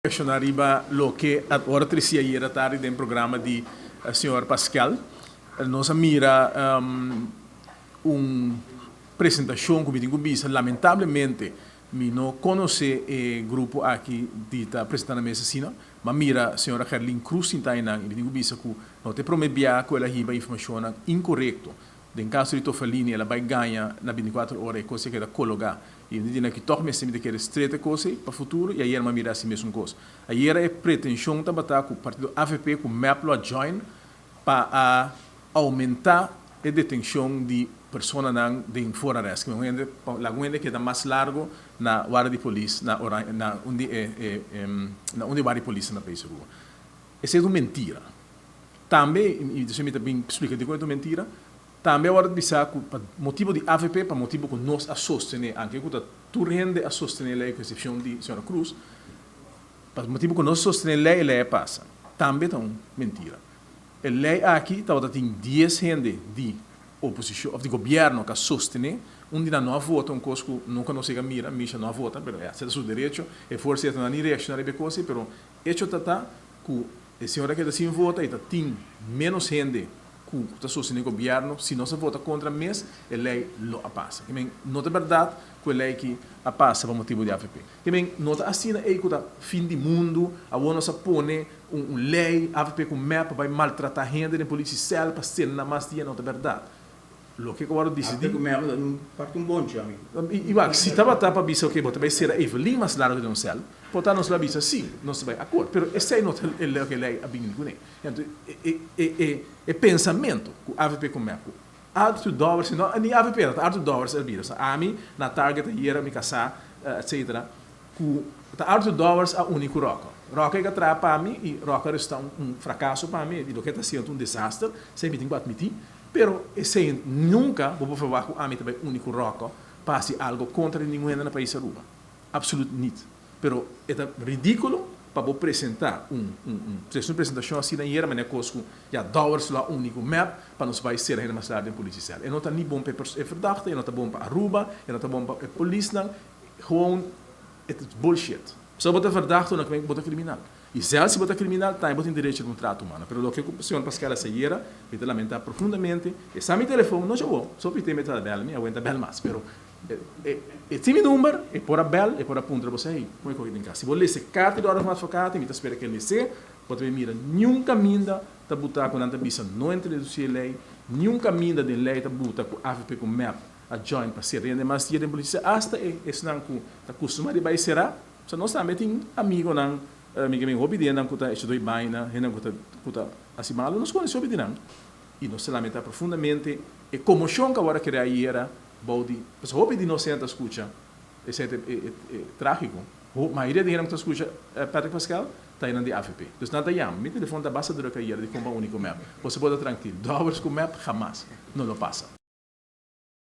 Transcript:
Arriba lo che ora sia ieri tardi del programma di signor Pascal. Nós mira una presentazione come dico bis, lamentabilmente mi non conosce il gruppo aqui di presentare la mesa sino, ma mira signora Carlin Cruz in Tainan, mi dico bis che non te promebbia quella hiba informazione incorretto. In caso di Tofalini, ela vai ganhar na 24 horas coisa que era colocar. E eu digo que toque me sempre que era estreita coisa para o futuro e aí era uma mira assim mesmo coisa. Aí era a pretensão de bater com o partido AVP com o MEPLO a join para aumentar a detenção de pessoas de fora arrest. Que que é mais largo na hora de polícia, na onde vai a polícia na país rua. Essa é uma mentira. Também, e deixa eu também explicar de quanto mentira. Também agora bisa por motivo de AVP, para motivo que nós a sostener, anche quando tu rende a sostener lei com exceção de senhora Cruz, para motivo que nós sostener lei passa. Também é uma mentira. A lei aqui está tem 10 gente de oposição, ou de governo que sostener, onde não vota coisa que nunca não se mira, misha não vota, mas é seu direito, é força de não reaccionar a coisa, mas hecho está que a senhora que assim vota e tem menos gente que está sostenendo o governo, se não se vota contra a mês, a lei lo passa. Não é verdade que a lei que passa por motivo de AVP. Não é assim que o fim do mundo, a ONU se põe uma lei, AVP com MEP, vai maltratar gente na polícia para ser na mais dia, não é verdade. Lo que agora decidi... AVP com MEP parte bom, amigo. E se estava para dizer que vai ser a Evelyn mais larga de um céu, portanto, nós vamos dizer sim, nós vamos acordo. Mas esse não é o que a lei abinha com ele. Então, é pensamento que a AVP com MEP. Alto dólar, se não, nem AVP, alto dólar, se ele a mim, na target, a me casar, etc. Que alto dólar é o único roca. Roca é que atrás para mim, e roca está um fracasso para mim, e o que está sendo um desastre, sempre tem que admitir. Pero esse nunca vou falar que a mim também único roca passe algo contra ninguém na país rua. Absolutamente. Pero é ridículo para apresentar uma apresentação assim na hierarquia, mas é coisa que já dólares lá único map para nós vai ser ainda mais tarde em polícia. É não está nem bom para é verdade, é não está bom para Aruba, é não está bom para a polícia, gewoon é bullshit. Só botar verdade não é botar criminal. E se você botar criminal, tá, botar direito de um trato humano. Pero o que o senhor Pascal essa hierarquia, me lamentar profundamente. E se a meu telefone não chegou, só para ter me trabalhar, me aguenta bem mais, pero tem meu número, é por a bel, é por a punta você aí, como é que eu em casa. Se você ler carta de hora do advogado, me espera que ele lê, pode me mirar, nenhum caminho da botar com a bisa não introduzir lei, nenhum caminho de lei da botar com AVP com MEP a join para ser rende mais dia de polícia, hasta esse não que está acostumado a vai será, se nós também tem amigo não, amigo meu obediente não que está estudando bem, não que está assim mal, nós conhecemos obediente e nós se lamenta profundamente e como chão que agora que era Bodi, mas houve de inocente escuta, esse é trágico. A maioria de gente que escuta Patrick Pascal está indo de AVP. Então não está yam, meu telefone da base de cair de compra único map. Você pode tranquilo, dólares com map jamais, não lo passa.